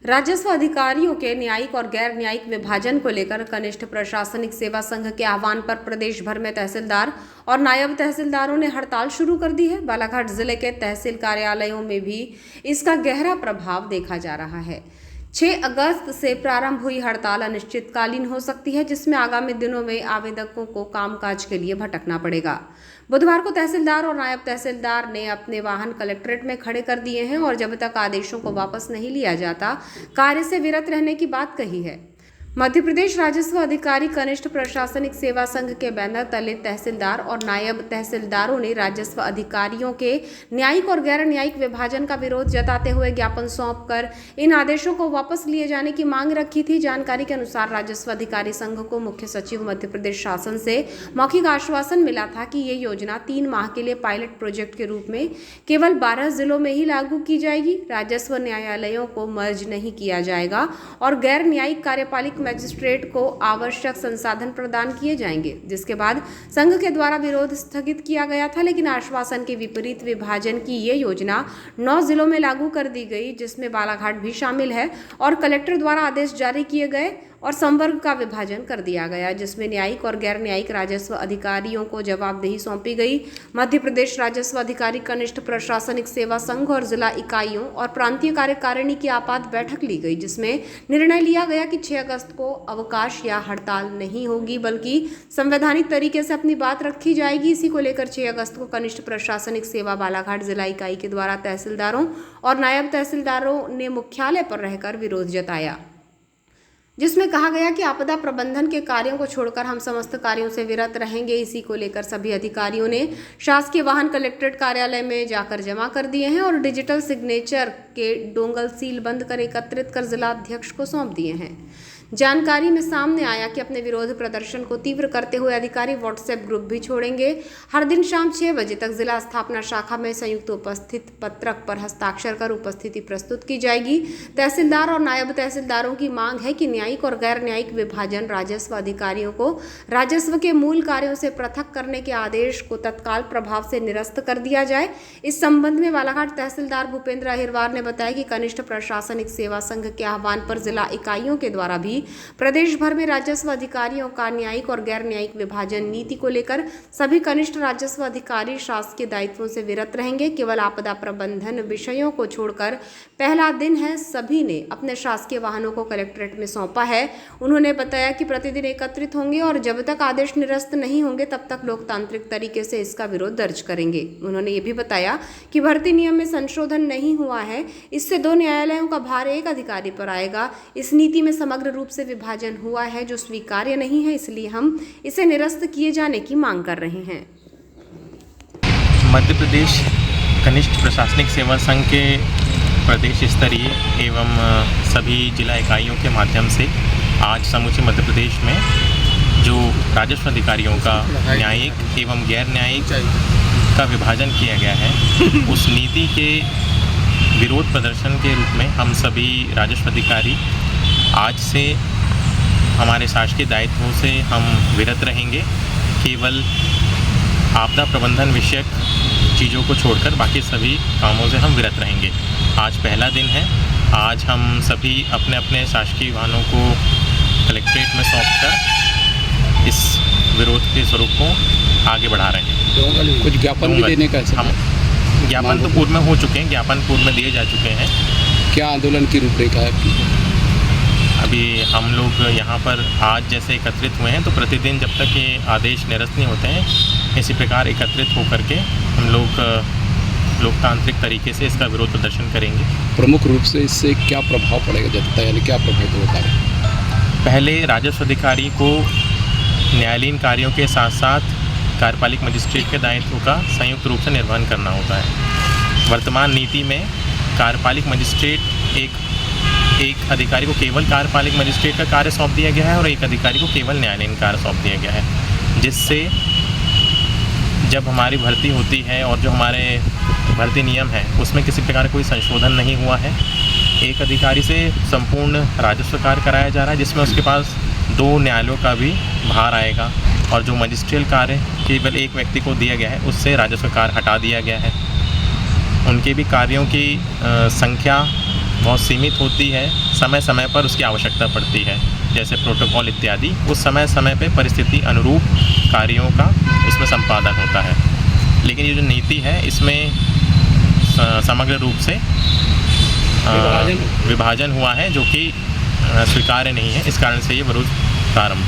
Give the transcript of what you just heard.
राजस्व अधिकारियों के न्यायिक और गैर न्यायिक विभाजन को लेकर कनिष्ठ प्रशासनिक सेवा संघ के आह्वान पर प्रदेश भर में तहसीलदार और नायब तहसीलदारों ने हड़ताल शुरू कर दी है। बालाघाट जिले के तहसील कार्यालयों में भी इसका गहरा प्रभाव देखा जा रहा है। 6 अगस्त से प्रारंभ हुई हड़ताल अनिश्चितकालीन हो सकती है, जिसमें आगामी दिनों में आवेदकों को कामकाज के लिए भटकना पड़ेगा। बुधवार को तहसीलदार और नायब तहसीलदार ने अपने वाहन कलेक्ट्रेट में खड़े कर दिए हैं और जब तक आदेशों को वापस नहीं लिया जाता कार्य से विरत रहने की बात कही है। मध्य प्रदेश राजस्व अधिकारी कनिष्ठ प्रशासनिक सेवा संघ के बैनर तले तहसीलदार और नायब तहसीलदारों ने राजस्व अधिकारियों के न्यायिक और गैर न्यायिक विभाजन का विरोध जताते हुए ज्ञापन सौंपकर इन आदेशों को वापस लिए जाने की मांग रखी थी। जानकारी के अनुसार राजस्व अधिकारी संघ को मुख्य सचिव मध्य प्रदेश शासन से मौखिक आश्वासन मिला था कि ये योजना 3 माह के लिए पायलट प्रोजेक्ट के रूप में केवल 12 जिलों में ही लागू की जाएगी। राजस्व न्यायालयों को मर्ज नहीं किया जाएगा और गैर न्यायिक कार्यपालिक मजिस्ट्रेट को आवश्यक संसाधन प्रदान किए जाएंगे, जिसके बाद संघ के द्वारा विरोध स्थगित किया गया था। लेकिन आश्वासन के विपरीत विभाजन की ये योजना 9 जिलों में लागू कर दी गई, जिसमें बालाघाट भी शामिल है और कलेक्टर द्वारा आदेश जारी किए गए और संवर्ग का विभाजन कर दिया गया, जिसमें न्यायिक और गैर न्यायिक राजस्व अधिकारियों को जवाबदेही सौंपी गई। मध्य प्रदेश राजस्व अधिकारी कनिष्ठ प्रशासनिक सेवा संघ और जिला इकाइयों और प्रांतीय कार्यकारिणी की आपात बैठक ली गई, जिसमें निर्णय लिया गया कि 6 अगस्त को अवकाश या हड़ताल नहीं होगी, बल्कि संवैधानिक तरीके से अपनी बात रखी जाएगी। इसी को लेकर 6 अगस्त को कनिष्ठ प्रशासनिक सेवा बालाघाट जिला इकाई के द्वारा तहसीलदारों और नायब तहसीलदारों ने मुख्यालय पर रहकर विरोध जताया, जिसमें कहा गया कि आपदा प्रबंधन के कार्यों को छोड़कर हम समस्त कार्यों से विरत रहेंगे। इसी को लेकर सभी अधिकारियों ने शासकीय वाहन कलेक्ट्रेट कार्यालय में जाकर जमा कर दिए हैं और डिजिटल सिग्नेचर के डोंगल सील बंद कर एकत्रित कर जिला अध्यक्ष को सौंप दिए हैं। जानकारी में सामने आया कि अपने विरोध प्रदर्शन को तीव्र करते हुए अधिकारी व्हाट्सएप ग्रुप भी छोड़ेंगे। हर दिन शाम 6 बजे तक जिला स्थापना शाखा में संयुक्त उपस्थित पत्रक पर हस्ताक्षर कर उपस्थिति प्रस्तुत की जाएगी। तहसीलदार और नायब तहसीलदारों की मांग है कि न्यायिक और गैर न्यायिक विभाजन राजस्व अधिकारियों को राजस्व के मूल कार्यों से पृथक करने के आदेश को तत्काल प्रभाव से निरस्त कर दिया जाए। इस संबंध में बालाघाट तहसीलदार भूपेंद्र अहिरवार ने बताया कि कनिष्ठ प्रशासनिक सेवा संघ के आह्वान पर जिला इकाइयों के द्वारा भी प्रदेश भर में राजस्व अधिकारियों का न्यायिक और गैर न्यायिक विभाजन नीति को लेकर सभी कनिष्ठ राजस्व अधिकारी शासकीय दायित्वों से विरत रहेंगे। केवल आपदा प्रबंधन विषयों को छोड़कर पहला दिन है, सभी ने अपने शासकीय वाहनों को कलेक्ट्रेट में सौंपा है। उन्होंने बताया कि प्रतिदिन एकत्रित होंगे और जब तक आदेश निरस्त नहीं होंगे तब तक लोकतांत्रिक तरीके से इसका विरोध दर्ज करेंगे। उन्होंने ये भी बताया कि भर्ती नियम में संशोधन नहीं हुआ है, इससे 2 न्यायालयों का भार एक अधिकारी पर आएगा। इस नीति में समग्र रूप से विभाजन हुआ है जो स्वीकार्य नहीं है, इसलिए हम इसे निरस्त किए जाने की मांग कर रहे हैं। मध्य प्रदेश कनिष्ठ प्रशासनिक सेवा संघ के प्रदेश स्तरीय एवं सभी जिला इकाइयों के माध्यम से आज समूचे मध्य प्रदेश में जो राजस्व अधिकारियों का न्यायिक एवं गैर न्यायिक का विभाजन किया गया है उस नीति के विरोध प्रदर्शन के रूप में हम सभी राजस्व अधिकारी आज से हमारे शासकीय दायित्वों से हम विरत रहेंगे। केवल आपदा प्रबंधन विषयक चीज़ों को छोड़कर बाकी सभी कामों से हम विरत रहेंगे। आज पहला दिन है। आज हम सभी अपने अपने शासकीय वाहनों को कलेक्ट्रेट में सौंपकर इस विरोध के स्वरूप को आगे बढ़ा रहे हैं। कुछ ज्ञापन भी देने का हम ज्ञापन तो पूर्व में हो चुके हैं, ज्ञापन पूर्व में दिए जा चुके हैं। क्या आंदोलन की रूपरेखा है आपकी? अभी हम लोग यहाँ पर आज जैसे एकत्रित हुए हैं तो प्रतिदिन जब तक ये आदेश निरस्त नहीं होते हैं इसी प्रकार एकत्रित होकर के हम लोग लोकतांत्रिक तरीके से इसका विरोध प्रदर्शन करेंगे। प्रमुख रूप से इससे क्या प्रभाव पड़ेगा जनता, यानी क्या प्रभावित होता है? पहले राजस्व अधिकारी को न्यायालयीन कार्यों के साथ साथ कार्यपालिक मजिस्ट्रेट के दायित्व का संयुक्त रूप से निर्वहन करना होता है। वर्तमान नीति में कार्यपालिक मजिस्ट्रेट एक अधिकारी को केवल कार्यपालिक मजिस्ट्रेट का कार्य सौंप दिया गया है और एक अधिकारी को केवल न्यायालयीन कार्य सौंप दिया गया है, जिससे जब हमारी भर्ती होती है और जो हमारे भर्ती नियम है उसमें किसी प्रकार कोई संशोधन नहीं हुआ है। एक अधिकारी से संपूर्ण राजस्व कार्य कराया जा रहा है, जिसमें उसके पास 2 न्यायालयों का भी भार आएगा और जो मजिस्ट्रियल कार्य केवल एक व्यक्ति को दिया गया है उससे राजस्व कार्य हटा दिया गया है। उनके भी कार्यों की संख्या बहुत सीमित होती है, समय समय पर उसकी आवश्यकता पड़ती है, जैसे प्रोटोकॉल इत्यादि। उस समय समय पे परिस्थिति अनुरूप कार्यों का उसमें संपादन होता है। लेकिन ये जो नीति है इसमें समग्र रूप से विभाजन हुआ है, जो कि स्वीकार्य नहीं है। इस कारण से ये विरोध प्रारंभ